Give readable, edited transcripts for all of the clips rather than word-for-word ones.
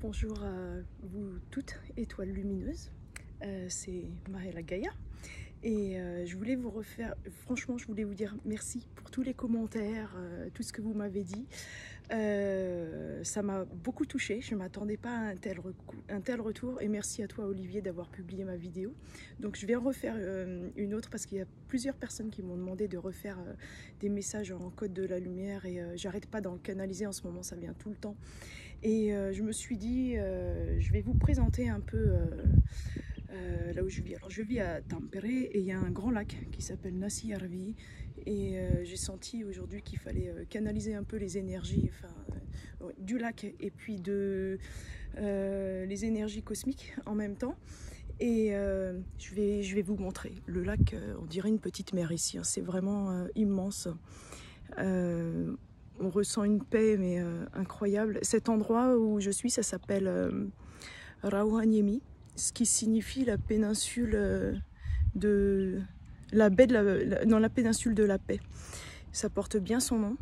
Bonjour à vous toutes, étoiles lumineuses, c'est Maëla Gaïa et je voulais vous refaire, franchement je voulais vous dire merci pour tous les commentaires, tout ce que vous m'avez dit. Ça m'a beaucoup touchée, je ne m'attendais pas à un tel retour et merci à toi Olivier d'avoir publié ma vidéo. Donc je vais en refaire une autre parce qu'il y a plusieurs personnes qui m'ont demandé de refaire des messages en code de la lumière et j'arrête pas d'en canaliser en ce moment, ça vient tout le temps. Et je me suis dit, je vais vous présenter un peu là où je vis. Alors je vis à Tampere et il y a un grand lac qui s'appelle Nasijärvi et j'ai senti aujourd'hui qu'il fallait canaliser un peu les énergies du lac et puis les énergies cosmiques en même temps. Et je vais vous montrer. Le lac, on dirait une petite mer ici, hein. C'est vraiment immense. On ressent une paix mais incroyable. Cet endroit où je suis, ça s'appelle Rouhaniemi, ce qui signifie la péninsule de la baie de dans la péninsule de la paix. Ça porte bien son nom.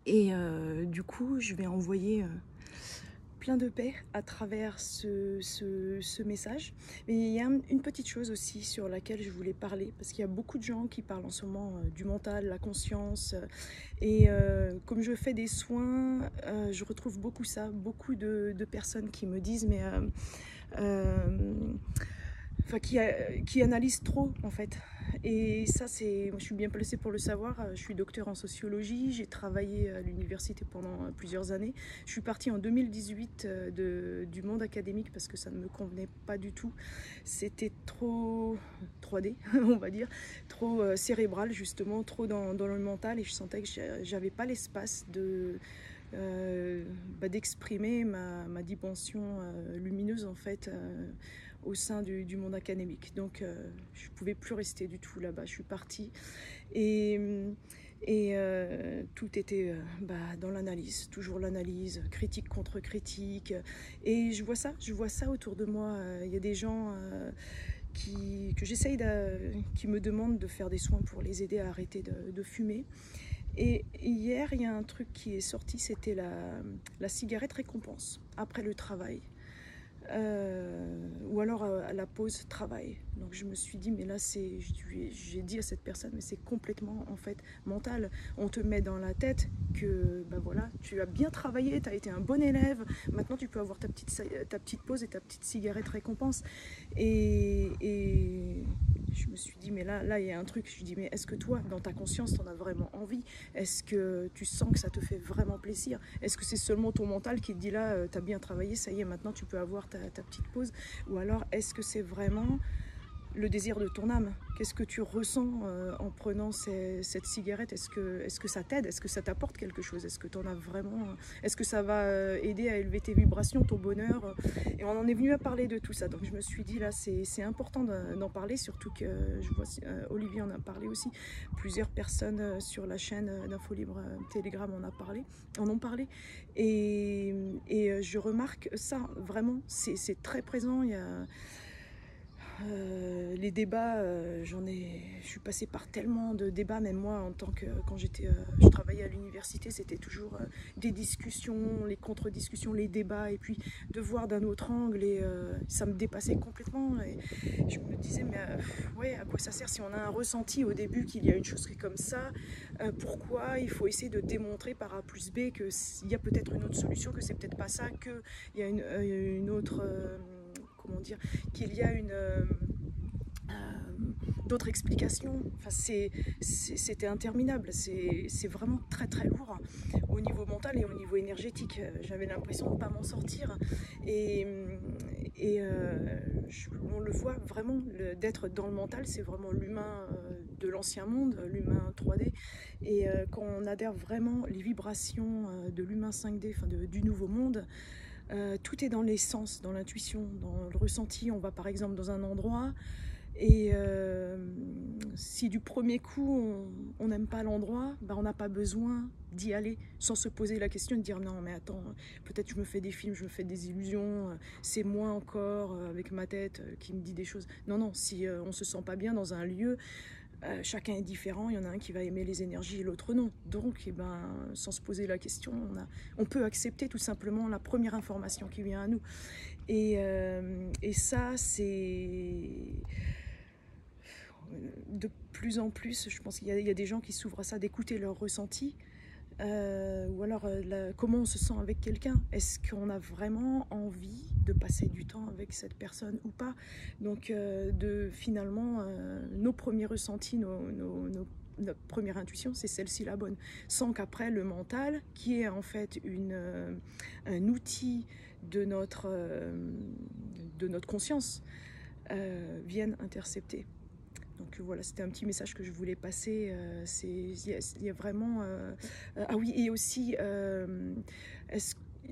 Et du coup, je vais envoyer plein de paix à travers ce message. Mais il y a une petite chose aussi sur laquelle je voulais parler, parce qu'il y a beaucoup de gens qui parlent en ce moment du mental, la conscience, et comme je fais des soins, je retrouve beaucoup ça, beaucoup de personnes qui me disent mais qui analysent trop en fait. Et ça, moi je suis bien placée pour le savoir. Je suis docteur en sociologie, j'ai travaillé à l'université pendant plusieurs années. Je suis partie en 2018 du monde académique parce que ça ne me convenait pas du tout. C'était trop 3D, on va dire, trop cérébral justement, trop dans le mental, et je sentais que j'avais pas l'espace d'exprimer ma dimension lumineuse en fait au sein du monde académique. Donc je pouvais plus rester du tout là-bas, je suis partie et tout était dans l'analyse, toujours l'analyse, critique contre critique, et je vois ça autour de moi. Il y a des gens qui me demandent de faire des soins pour les aider à arrêter de fumer. Et hier, il y a un truc qui est sorti, c'était la cigarette récompense après le travail. Ou alors à la pause travail. Donc je me suis dit mais là j'ai dit à cette personne mais c'est complètement en fait mental. On te met dans la tête que voilà, tu as bien travaillé, tu as été un bon élève, maintenant tu peux avoir ta petite pause et ta petite cigarette récompense. Et je me suis dit mais là il y a un truc. Je me suis dit mais est-ce que toi dans ta conscience t'en as vraiment envie? Est-ce que tu sens que ça te fait vraiment plaisir? Est-ce que c'est seulement ton mental qui te dit là t'as bien travaillé, ça y est, maintenant tu peux avoir ta petite pause? Ou alors est-ce que c'est vraiment le désir de ton âme? Qu'est-ce que tu ressens en prenant cette cigarette? Est-ce que ça t'aide? Est-ce que ça t'apporte quelque chose? Est-ce que tu en as vraiment? Est-ce que ça va aider à élever tes vibrations, ton bonheur? Et on en est venu à parler de tout ça. Donc je me suis dit là, c'est important d'en parler, surtout que je vois Olivier en a parlé aussi. Plusieurs personnes sur la chaîne d'Info Libre Telegram en ont parlé. Et je remarque ça, vraiment, c'est très présent. Il y a les débats, je suis passée par tellement de débats, même moi quand je travaillais à l'université, c'était toujours des discussions, les contre-discussions, les débats, et puis de voir d'un autre angle, et ça me dépassait complètement. Et je me disais mais ouais, à quoi ça sert si on a un ressenti au début qu'il y a une chose qui est comme ça? Pourquoi il faut essayer de démontrer par A plus B qu'il y a peut-être une autre solution, que c'est peut-être pas ça, qu'il y a une autre comment dire, qu'il y a d'autres explications? Enfin, c'était interminable. C'est vraiment très très lourd au niveau mental et au niveau énergétique. J'avais l'impression de ne pas m'en sortir. Et on le voit vraiment, d'être dans le mental, c'est vraiment l'humain de l'ancien monde, l'humain 3D. Et quand on adhère vraiment les vibrations de l'humain 5D, enfin du nouveau monde, tout est dans les sens, dans l'intuition, dans le ressenti. On va par exemple dans un endroit et si du premier coup on n'aime pas l'endroit, on n'a pas besoin d'y aller sans se poser la question de dire non mais attends, peut-être je me fais des films, je me fais des illusions, c'est moi encore avec ma tête qui me dit des choses. Non, si on se sent pas bien dans un lieu, Chacun est différent, il y en a un qui va aimer les énergies et l'autre non. Donc, eh ben, sans se poser la question, on peut accepter tout simplement la première information qui vient à nous. Et ça, c'est de plus en plus, je pense qu'il y a des gens qui s'ouvrent à ça, d'écouter leurs ressentis. Ou alors comment on se sent avec quelqu'un. Est-ce qu'on a vraiment envie de passer du temps avec cette personne ou pas? Donc finalement, nos premiers ressentis, notre première intuition, c'est celle-ci la bonne. Sans qu'après le mental, qui est en fait un outil de notre conscience, vienne intercepter. Donc voilà, c'était un petit message que je voulais passer. Il y a vraiment... ah oui, et aussi, il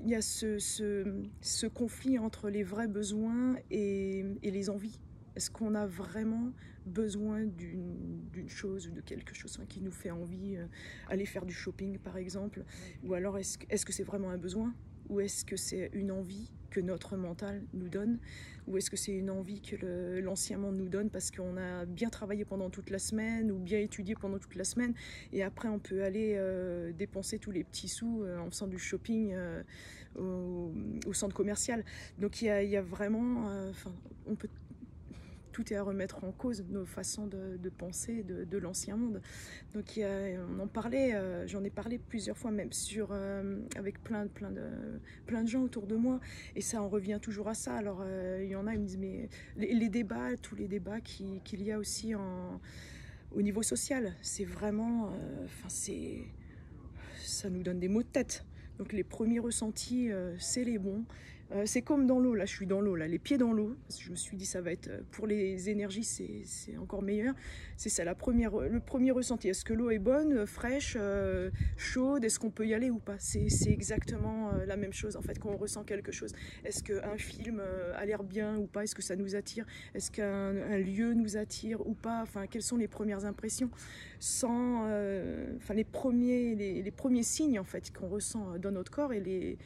y a ce conflit entre les vrais besoins et les envies. Est-ce qu'on a vraiment besoin d'une chose ou de quelque chose qui nous fait envie, aller faire du shopping par exemple? Ou alors est-ce que c'est vraiment un besoin? Ou est-ce que c'est une envie que notre mental nous donne? Ou est-ce que c'est une envie que l'ancien monde nous donne parce qu'on a bien travaillé pendant toute la semaine ou bien étudié pendant toute la semaine et après on peut aller dépenser tous les petits sous en faisant du shopping au centre commercial. Donc il y a vraiment... on peut... Tout est à remettre en cause, nos façons de penser de l'ancien monde. Donc on en parlait, j'en ai parlé plusieurs fois même avec plein de gens autour de moi, et ça on revient toujours à ça. Alors il y en a, ils me disent mais les débats, tous les débats qu'il y a aussi au niveau social, c'est vraiment, ça nous donne des maux de tête. Donc les premiers ressentis, c'est les bons. C'est comme dans l'eau, là je suis dans l'eau, là, les pieds dans l'eau, parce que je me suis dit ça va être, pour les énergies c'est encore meilleur. C'est ça, le premier ressenti, est-ce que l'eau est bonne, fraîche, chaude, est-ce qu'on peut y aller ou pas? C'est exactement la même chose en fait quand on ressent quelque chose. Est-ce qu'un film a l'air bien ou pas? Est-ce que ça nous attire? Est-ce qu'un lieu nous attire ou pas? Enfin, quelles sont les premières impressions? Sans, les premiers signes en fait qu'on ressent dans notre corps et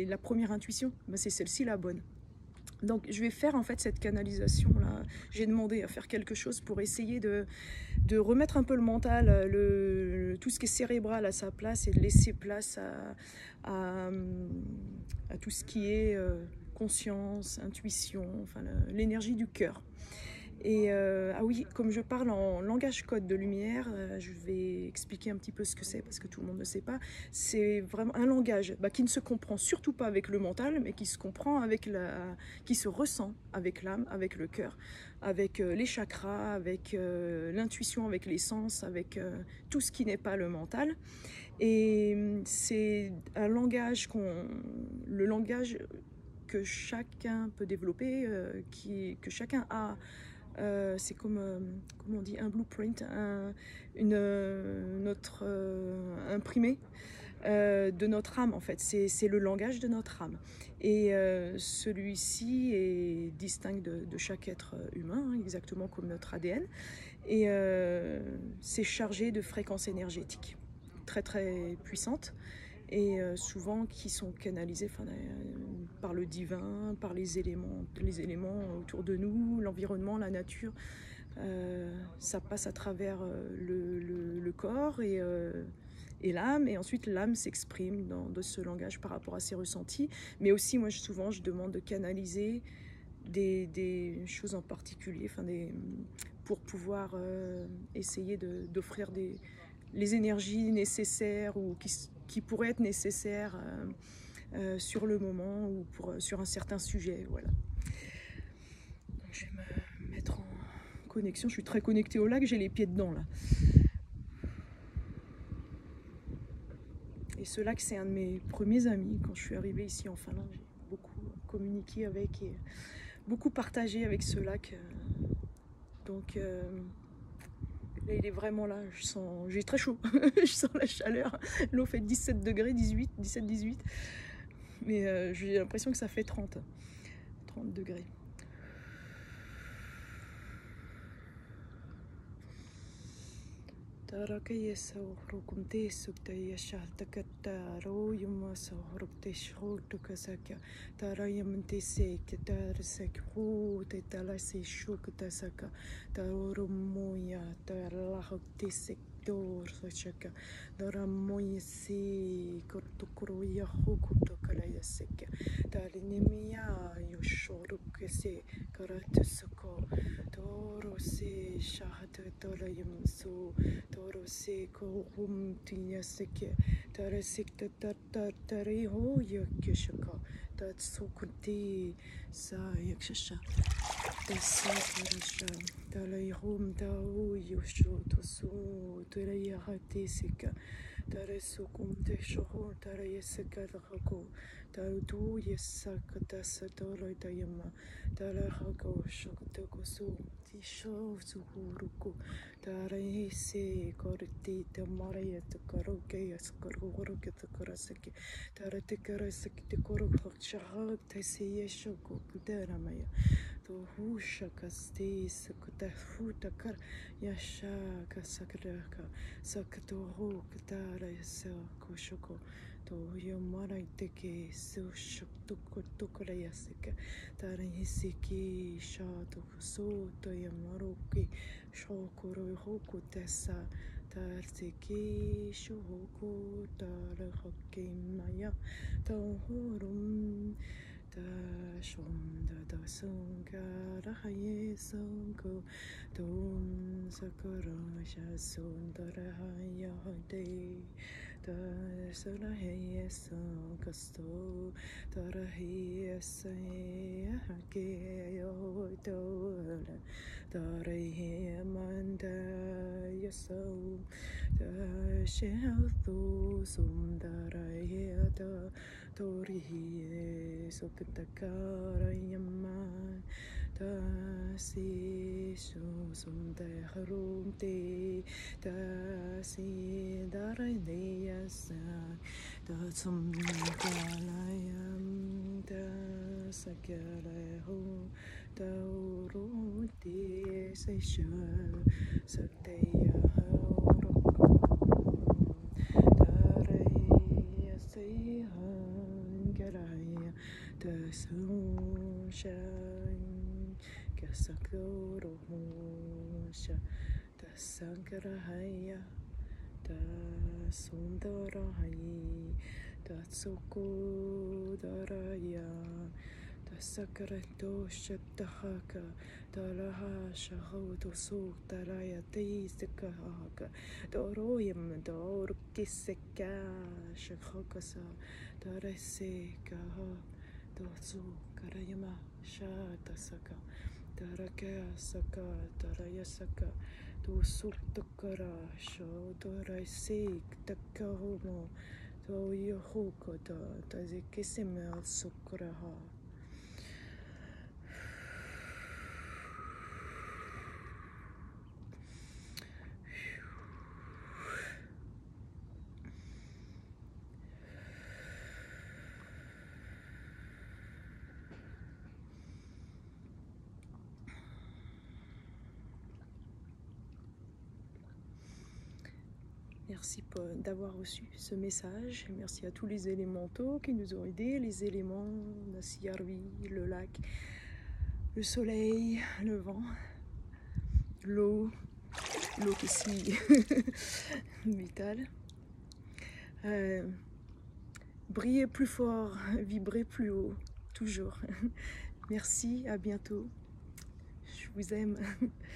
la première intuition, ben c'est celle-ci la bonne. Donc je vais faire en fait cette canalisation là. J'ai demandé à faire quelque chose pour essayer de remettre un peu le mental, tout ce qui est cérébral à sa place et de laisser place à tout ce qui est conscience, intuition, enfin l'énergie du cœur. Et ah oui, comme je parle en langage code de lumière, je vais expliquer un petit peu ce que c'est parce que tout le monde ne sait pas. C'est vraiment un langage qui ne se comprend surtout pas avec le mental, mais qui se comprend qui se ressent avec l'âme, avec le cœur, avec les chakras, avec l'intuition, avec les sens, avec tout ce qui n'est pas le mental. Et c'est un langage le langage que chacun peut développer, que chacun a. C'est comme on dit, un blueprint, notre imprimé de notre âme en fait. C'est le langage de notre âme. Et celui-ci est distinct de chaque être humain, hein, exactement comme notre ADN. Et c'est chargé de fréquences énergétiques très très puissantes. Et souvent qui sont canalisés par le divin, par les éléments autour de nous, l'environnement, la nature. Ça passe à travers le corps et l'âme, et ensuite l'âme s'exprime dans ce langage par rapport à ses ressentis. Mais aussi, moi souvent je demande de canaliser des choses en particulier, pour pouvoir essayer d'offrir les énergies nécessaires ou qui pourraient être nécessaires sur le moment ou sur un certain sujet. Voilà. Donc, je vais me mettre en connexion. Je suis très connectée au lac, j'ai les pieds dedans là. Et ce lac, c'est un de mes premiers amis. Quand je suis arrivée ici en Finlande, j'ai beaucoup communiqué avec et beaucoup partagé avec ce lac. Donc là, il est vraiment là, j'ai très chaud, je sens la chaleur. L'eau fait 17 degrés, 17-18. Mais j'ai l'impression que ça fait 30 degrés. Tarakaya saurukum te suktaya shatakataro yuma sauruk te shrutukasaka tarayamante seke tarasek hu te talase shukatasaka tarumuya tarahok te sektor sachaka taramoya se kortukruya hukutokalaya seke tarinemia yoshorukase karatusako toro se shahatatolayam so Toro se ko hum tinya seke tara sikta tari ho yakshaka tat sokunti sa yakshasha tasa karasha tala hum ta o yosho to so tara yahati seka tara sokum te shoho tara yasaka hako tara tu yasaka tasa tara tayama tara hako shokotoko so tisho suhuruko Tara se korti te maraya te karoke ya skaroro ke te karasaki tara te karasaki te koro chaha te se yeshoko kudera maya to husha kaste sakuta futa kar yasha kasakraka sakato ho katara sa koshoko to yomarai te ke so shaktuko tukara yasaka tara hisiki sha to so to yamaroki Shokoro hoku tessa tarseki shoku tarahake maya tahorum ta shonda da sankara haye sanko tom sakara shasundara haya hade ta sarahe sankasto tarahe saye hake yo tola Tarahe manda yaso da shelto sundarahe da torihe sokatakara yaman da si so sundarumte da si darane yasa da sumgalayam da sakyareho Tauruti Sesha Sakteya Haurakum Taraya Sehan Garaya Tasushan Kasakoromusha Tasankarahaya Tasundarahai Tatsukudaraya Tasakarato Shatahaka Talaha Shahoto Suk Taraya Tisikahaka Doroyam Dorukiseka Shahokasa Taresekaha Dotsu Karayama Shatasaka Taraka Saka Tarayasaka Dosuk Takara Shotorasik Takahomo Toyohokota Tazikisimel Sukraha Merci d'avoir reçu ce message. Merci à tous les élémentaux qui nous ont aidés, les éléments, Nasiarvi, le lac, le soleil, le vent, l'eau qui est si vitale. Brillez plus fort, vibrez plus haut, toujours. Merci, à bientôt. Je vous aime.